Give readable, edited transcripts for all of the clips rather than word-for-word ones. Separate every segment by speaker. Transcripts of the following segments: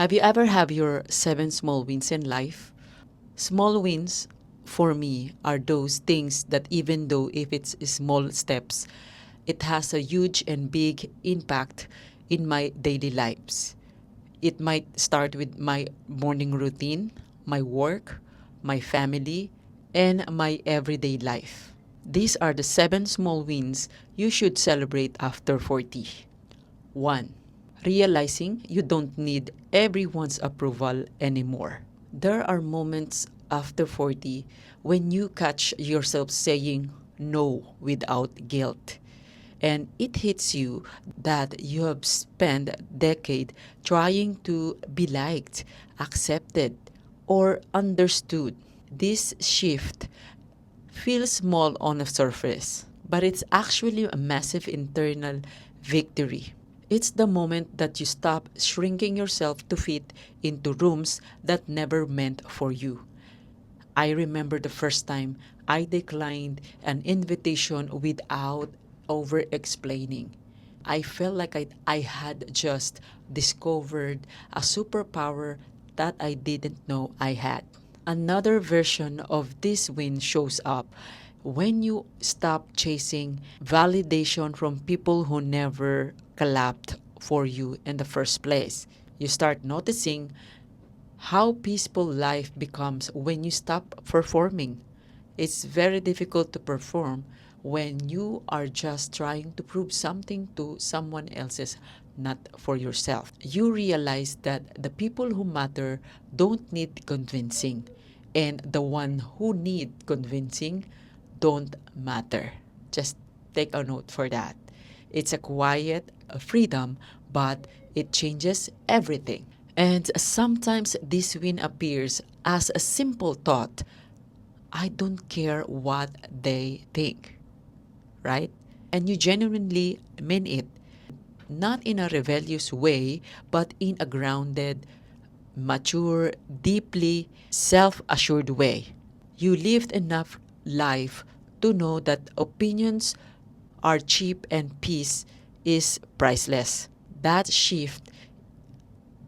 Speaker 1: Have you ever have your 7 small wins in life? Small wins for me are those things that even though if it's small steps, it has a huge and big impact in my daily lives. It might start with my morning routine, my work, my family, and my everyday life. These are the 7 small wins you should celebrate after 40. 1. Realizing you don't need everyone's approval anymore. There are moments after 40 when you catch yourself saying no without guilt. And it hits you that you have spent a decade trying to be liked, accepted, or understood. This shift feels small on the surface, but it's actually a massive internal victory. It's the moment that you stop shrinking yourself to fit into rooms that never meant for you. I remember the first time I declined an invitation without over explaining. I felt like I had just discovered a superpower that I didn't know I had. Another version of this win shows up when you stop chasing validation from people who never clapped for you in the first place. You start noticing how peaceful life becomes when you stop performing. It's very difficult to perform when you are just trying to prove something to someone else's, not for yourself. You realize that the people who matter don't need convincing, and the one who need convincing don't matter. Just take a note for that. It's a quiet freedom, but it changes everything. And sometimes this win appears as a simple thought: I don't care what they think, right? And you genuinely mean it, not in a rebellious way, but in a grounded, mature, deeply self assured way. You lived enough life to know that opinions are cheap and peace is priceless. That shift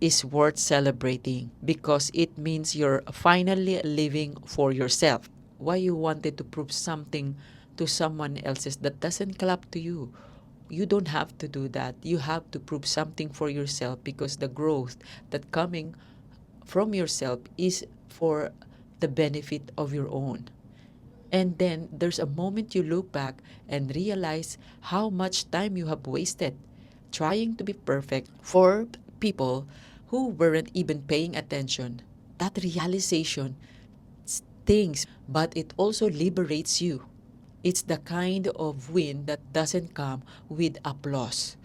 Speaker 1: is worth celebrating because it means you're finally living for yourself. Why you wanted to prove something to someone else's that doesn't clap to you? You don't have to do that. You have to prove something for yourself because the growth that coming from yourself is for the benefit of your own. And then there's a moment you look back and realize how much time you have wasted trying to be perfect for people who weren't even paying attention. That realization stings, but it also liberates you. It's the kind of win that doesn't come with applause,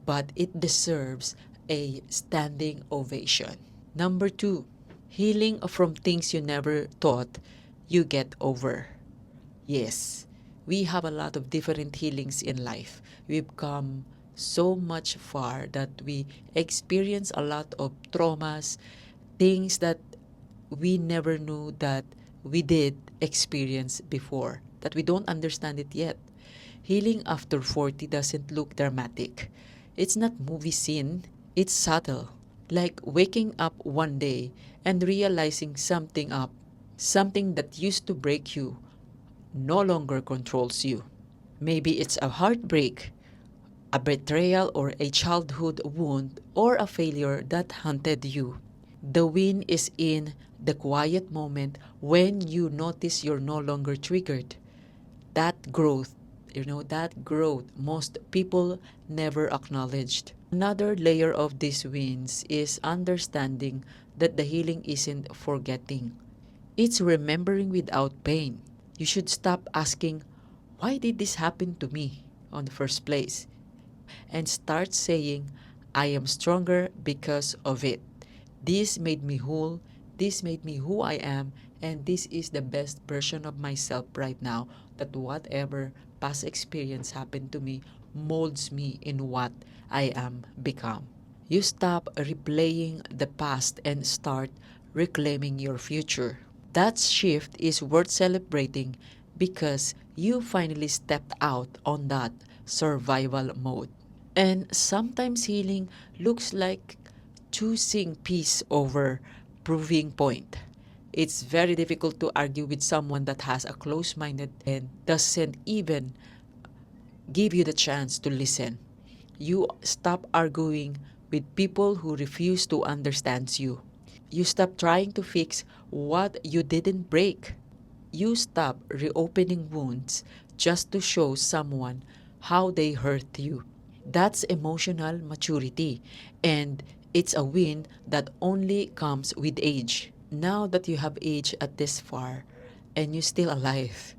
Speaker 1: but it deserves a standing ovation. Number 2, healing from things you never thought you get over. Yes, we have a lot of different healings in life. We've come so much far that we experience a lot of traumas, things that we never knew that we did experience before, that we don't understand it yet. Healing after 40 doesn't look dramatic. It's not movie scene, it's subtle. Like waking up one day and realizing something that used to break you no longer controls you. Maybe it's a heartbreak, a betrayal, or a childhood wound, or a failure that haunted you. The win is in the quiet moment when you notice you're no longer triggered. That growth, that growth most people never acknowledged. Another layer of these wins is understanding that the healing isn't forgetting. It's remembering without pain. You should stop asking, why did this happen to me on the first place? And start saying, I am stronger because of it. This made me whole. This made me who I am. And this is the best version of myself right now. That whatever past experience happened to me molds me in what I am become. You stop replaying the past and start reclaiming your future. That shift is worth celebrating because you finally stepped out on that survival mode. And sometimes healing looks like choosing peace over proving point. It's very difficult to argue with someone that has a close-minded and doesn't even give you the chance to listen. You stop arguing with people who refuse to understand you. You stop trying to fix what you didn't break. You stop reopening wounds just to show someone how they hurt you. That's emotional maturity, and it's a win that only comes with age. Now that you have aged at this far and you're still alive,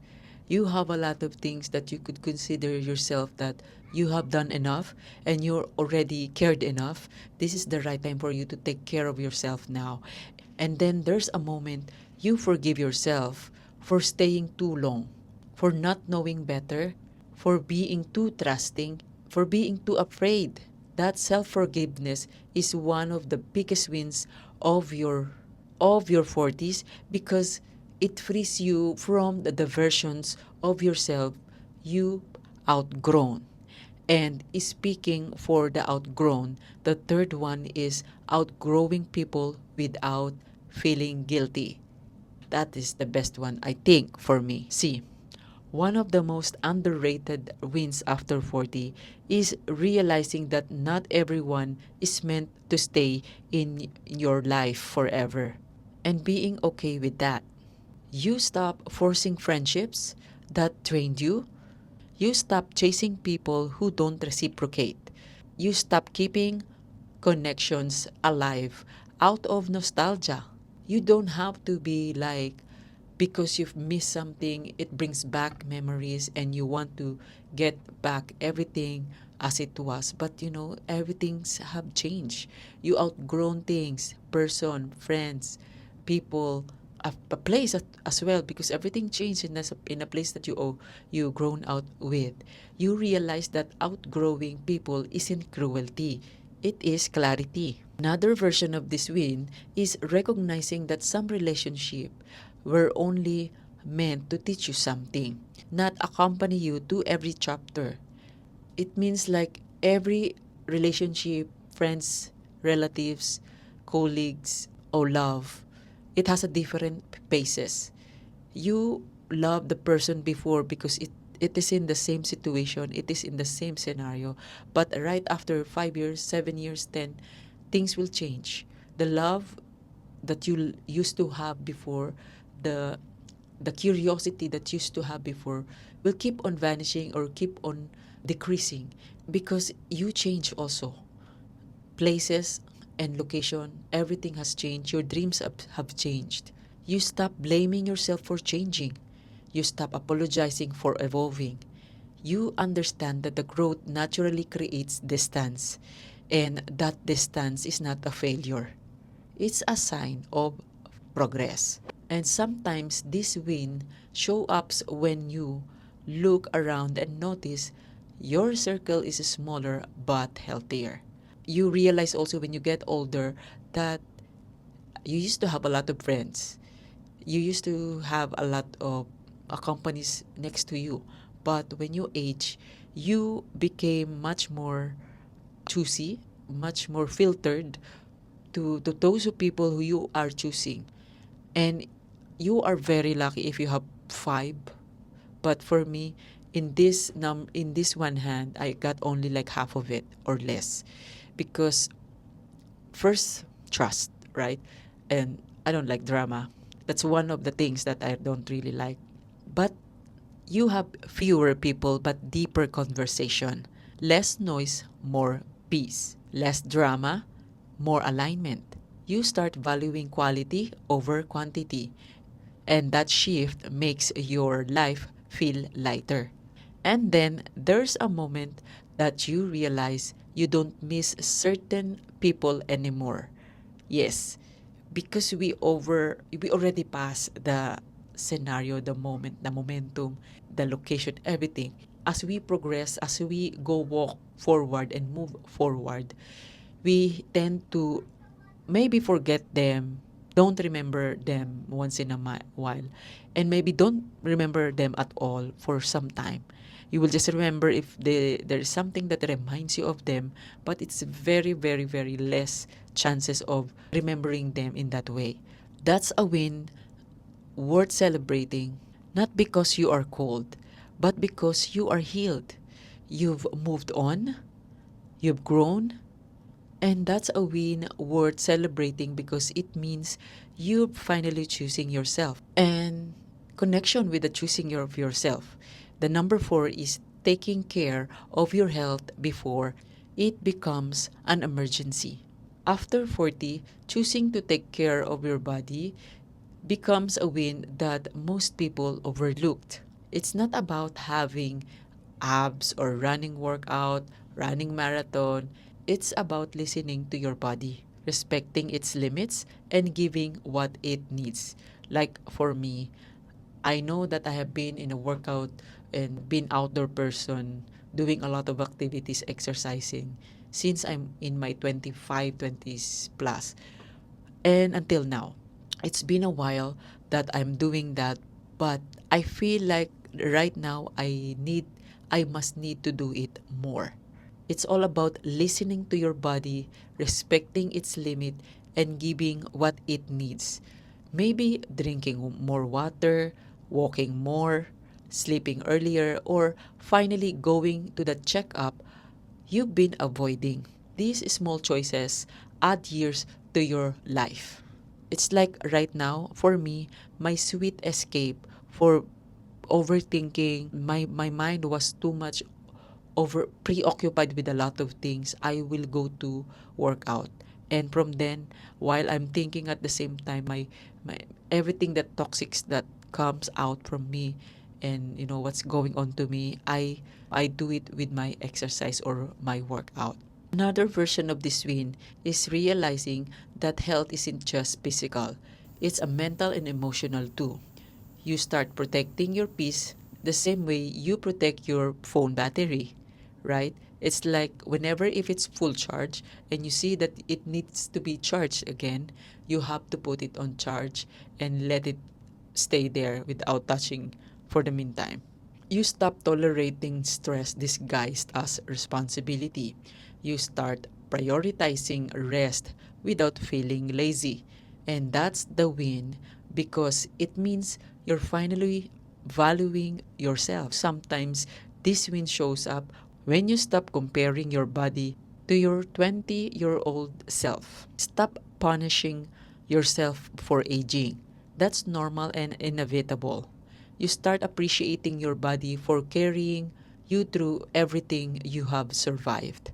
Speaker 1: you have a lot of things that you could consider yourself that you have done enough and you're already cared enough. This is the right time for you to take care of yourself now. And then there's a moment you forgive yourself for staying too long, for not knowing better, for being too trusting, for being too afraid. That self-forgiveness is one of the biggest wins of your 40s, because it frees you from the versions of yourself you outgrown. And speaking for the outgrown, the third one is outgrowing people without feeling guilty. That is the best one, I think, for me. See, one of the most underrated wins after 40 is realizing that not everyone is meant to stay in your life forever, and being okay with that. You stop forcing friendships that drained you. You stop chasing people who don't reciprocate. You stop keeping connections alive out of nostalgia. You don't have to be like, because you've missed something, it brings back memories and you want to get back everything as it was. But everything's have changed. You outgrown things, person, friends, people, a place as well, because everything changed in a place that you grown out with. You realize that outgrowing people isn't cruelty, it is clarity. Another version of this win is recognizing that some relationship were only meant to teach you something, not accompany you to every chapter. It means like every relationship, friends, relatives, colleagues, or love, it has a different paces. You love the person before because it is in the same situation, it is in the same scenario. But right after 5 years, 7 years, 10, things will change. The love that you used to have before, the the curiosity that used to have before, will keep on vanishing or keep on decreasing, because you change also. Places and location, everything has changed. Your dreams have changed. You stop blaming yourself for changing. You stop apologizing for evolving. You understand that the growth naturally creates distance, and that distance is not a failure. It's a sign of progress. And sometimes this win show ups when you look around and notice your circle is smaller but healthier. You realize also when you get older that you used to have a lot of friends. You used to have a lot of companies next to you. But when you age, you became much more choosy, much more filtered to those people who you are choosing. And you are very lucky if you have five. But for me, in this one hand, I got only like half of it or less, because first, trust, right? And I don't like drama. That's one of the things that I don't really like. But you have fewer people but deeper conversation. Less noise, more peace. Less drama, more alignment. You start valuing quality over quantity. And that shift makes your life feel lighter. And then there's a moment that you realize you don't miss certain people anymore. Yes, because we already passed the scenario, the moment, the momentum, the location, everything. As we progress, as we go walk forward and move forward, we tend to maybe forget them, don't remember them once in a while, and maybe don't remember them at all for some time. You will just remember if there is something that reminds you of them, but it's very, very, very less chances of remembering them in that way. That's a win worth celebrating, not because you are cold, but because you are healed. You've moved on, you've grown, and that's a win worth celebrating because it means you're finally choosing yourself. And connection with the choosing of yourself. The number four is taking care of your health before it becomes an emergency. After 40, choosing to take care of your body becomes a win that most people overlooked. It's not about having abs or running workout, running marathon. It's about listening to your body, respecting its limits, and giving what it needs. Like for me, I know that I have been in a workout and been outdoor person, doing a lot of activities, exercising since I'm in my 25, 20s plus and until now. It's been a while that I'm doing that, but I feel like right now I must need to do it more. It's all about listening to your body, respecting its limit, and giving what it needs. Maybe drinking more water, walking more, sleeping earlier, or finally going to the checkup you've been avoiding. These small choices add years to your life. It's like right now, for me, my sweet escape for overthinking. My mind was too much over preoccupied with a lot of things. I will go to workout. And from then, while I'm thinking at the same time, my everything that toxics that comes out from me and what's going on to me, I do it with my exercise or my workout. Another version of this win is realizing that health isn't just physical, it's a mental and emotional too. You start protecting your peace the same way you protect your phone battery, right? It's like whenever if it's full charge and you see that it needs to be charged again, you have to put it on charge and let it stay there without touching for the meantime. You stop tolerating stress disguised as responsibility. You start prioritizing rest without feeling lazy. And that's the win because it means you're finally valuing yourself. Sometimes this win shows up when you stop comparing your body to your 20-year-old self. Stop punishing yourself for aging. That's normal and inevitable. You start appreciating your body for carrying you through everything you have survived.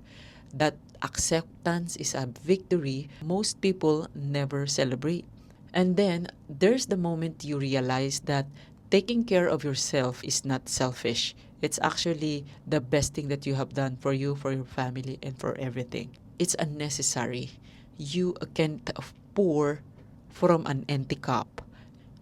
Speaker 1: That acceptance is a victory most people never celebrate. And then there's the moment you realize that taking care of yourself is not selfish. It's actually the best thing that you have done for you, for your family, and for everything. It's unnecessary. You can't pour from an empty cup.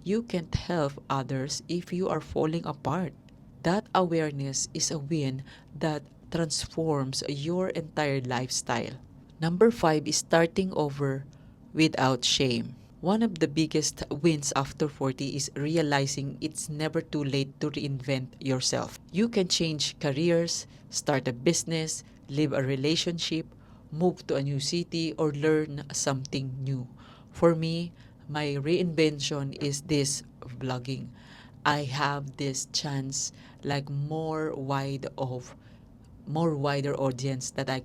Speaker 1: You can't help others if you are falling apart. That awareness is a win that transforms your entire lifestyle. Number five is starting over without shame. One of the biggest wins after 40 is realizing it's never too late to reinvent yourself. You can change careers, start a business, live a relationship, move to a new city, or learn something new. For me, my reinvention is this vlogging. I have this chance like more wider audience that I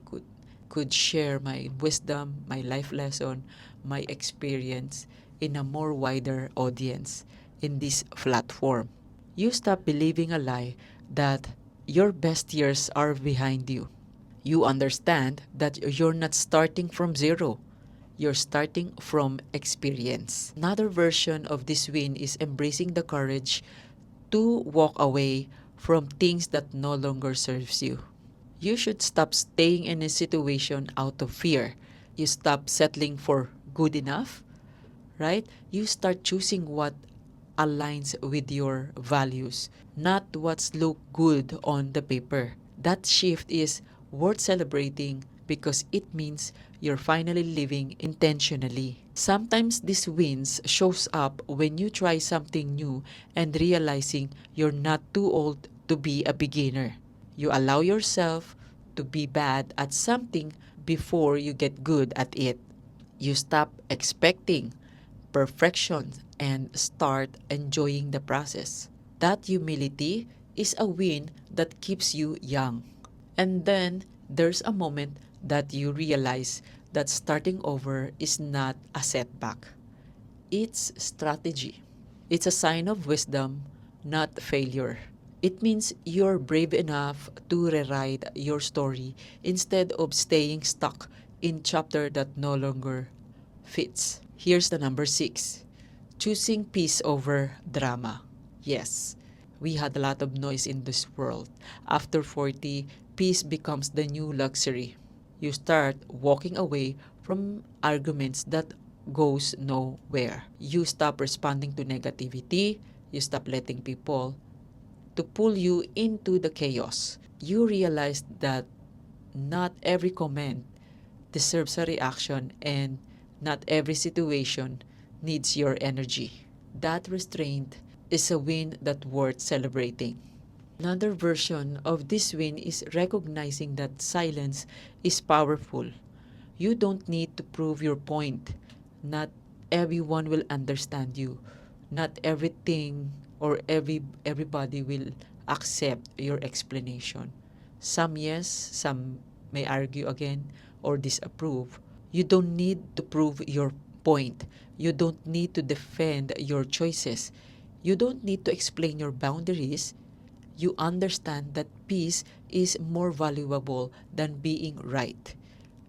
Speaker 1: could share my wisdom, my life lesson, my experience in a more wider audience in this platform. You stop believing a lie that your best years are behind you. You understand that you're not starting from zero. You're starting from experience. Another version of this win is embracing the courage to walk away from things that no longer serves you. You should stop staying in a situation out of fear. You stop settling for good enough, right? You start choosing what aligns with your values, not what's look good on the paper. That shift is worth celebrating because it means you're finally living intentionally. Sometimes these wins shows up when you try something new and realizing you're not too old to be a beginner. You allow yourself to be bad at something before you get good at it. You stop expecting perfection and start enjoying the process. That humility is a win that keeps you young. And then there's a moment that you realize that starting over is not a setback. It's strategy. It's a sign of wisdom, not failure. It means you're brave enough to rewrite your story instead of staying stuck in chapter that no longer fits. Here's the number 6. Choosing peace over drama. Yes, we had a lot of noise in this world. After 40, peace becomes the new luxury. You start walking away from arguments that goes nowhere. You stop responding to negativity. You stop letting people to pull you into the chaos. You realize that not every comment deserves a reaction and not every situation needs your energy. That restraint is a win that's worth celebrating. Another version of this win is recognizing that silence is powerful. You don't need to prove your point. Not everyone will understand you. Not everything or everybody will accept your explanation. Some yes, some may argue again or disapprove. You don't need to prove your point. You don't need to defend your choices. You don't need to explain your boundaries. You understand that peace is more valuable than being right.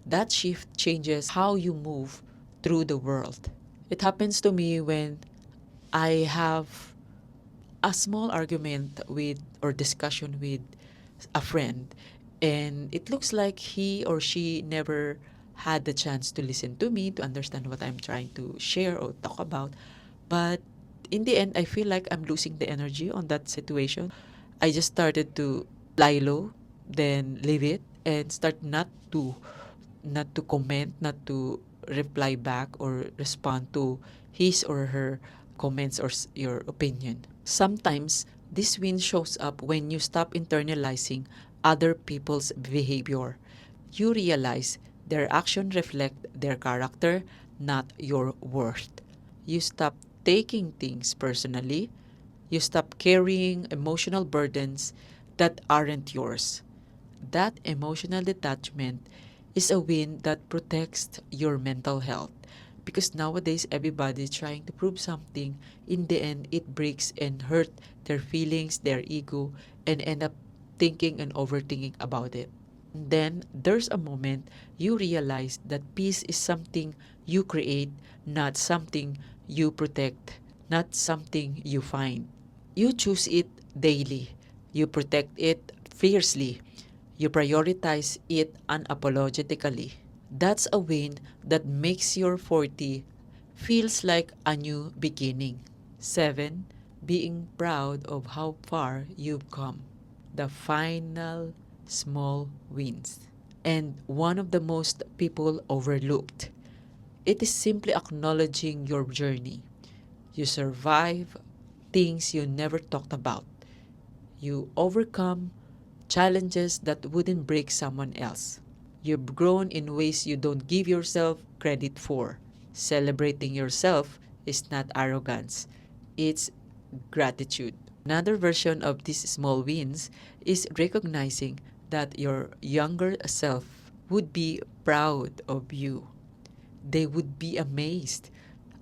Speaker 1: That shift changes how you move through the world. It happens to me when I have a small argument with or discussion with a friend, and it looks like he or she never had the chance to listen to me, to understand what I'm trying to share or talk about. But in the end, I feel like I'm losing the energy on that situation. I just started to lie low, then leave it, and start not to comment, not to reply back or respond to his or her comments or your opinion. Sometimes this win shows up when you stop internalizing other people's behavior. You realize their action reflect their character, not your worth. You stop taking things personally. You stop carrying emotional burdens that aren't yours. That emotional detachment is a win that protects your mental health. Because nowadays, everybody is trying to prove something. In the end, it breaks and hurt their feelings, their ego, and end up thinking and overthinking about it. And then there's a moment you realize that peace is something you create, not something you protect, not something you find. You choose it daily. You protect it fiercely. You prioritize it unapologetically. That's a win that makes your 40 feels like a new beginning. 7. Being proud of how far you've come. The final small wins. And one of the most people overlooked. It is simply acknowledging your journey. You survive things you never talked about. You overcome challenges that wouldn't break someone else. You've grown in ways you don't give yourself credit for. Celebrating yourself is not arrogance, it's gratitude. Another version of these small wins is recognizing that your younger self would be proud of you. They would be amazed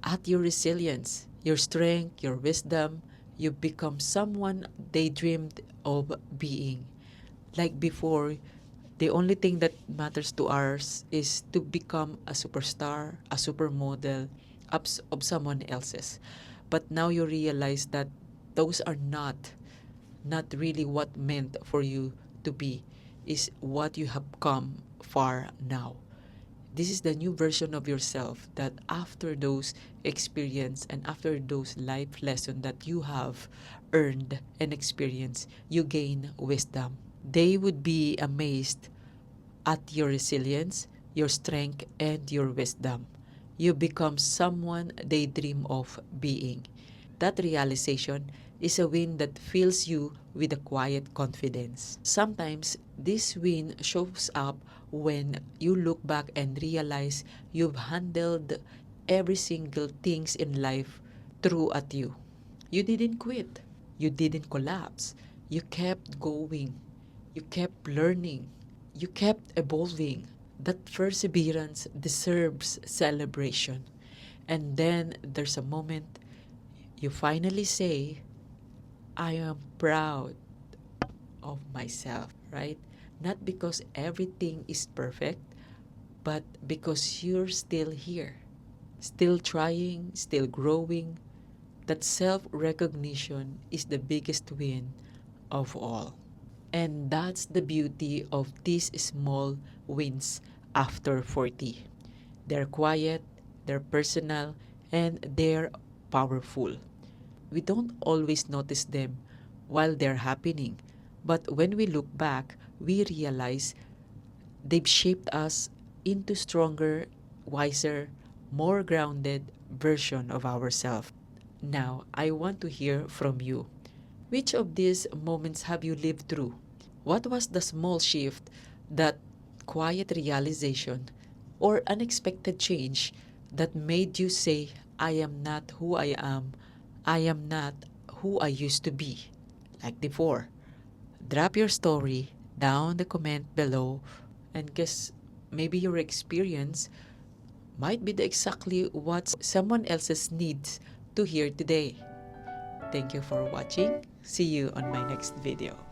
Speaker 1: at your resilience, your strength, your wisdom. You become someone they dreamed of being. Like before, the only thing that matters to us is to become a superstar, a supermodel of someone else's. But now you realize that those are not really what meant for you to be, is what you have come far now. This is the new version of yourself that after those experience and after those life lessons that you have earned and experienced, you gain wisdom. They would be amazed at your resilience, your strength, and your wisdom. You become someone they dream of being. That realization is a win that fills you with a quiet confidence. Sometimes this win shows up when you look back and realize you've handled every single things in life threw at you. You didn't quit. You didn't collapse. You kept going. You kept learning. You kept evolving. That perseverance deserves celebration. And then there's a moment you finally say, I am proud of myself, right? Not because everything is perfect, but because you're still here, still trying, still growing. That self recognition is the biggest win of all. And that's the beauty of these small wins after 40. They're quiet, they're personal, and they're powerful. We don't always notice them while they're happening, but when we look back, we realize they've shaped us into stronger, wiser, more grounded version of ourselves. Now, I want to hear from you. Which of these moments have you lived through? What was the small shift, that quiet realization, or unexpected change that made you say, I am not who I am, I am not who I used to be, like before? Drop your story down the comment below, and guess maybe your experience might be the exactly what someone else's needs to hear today. Thank you for watching. See you on my next video.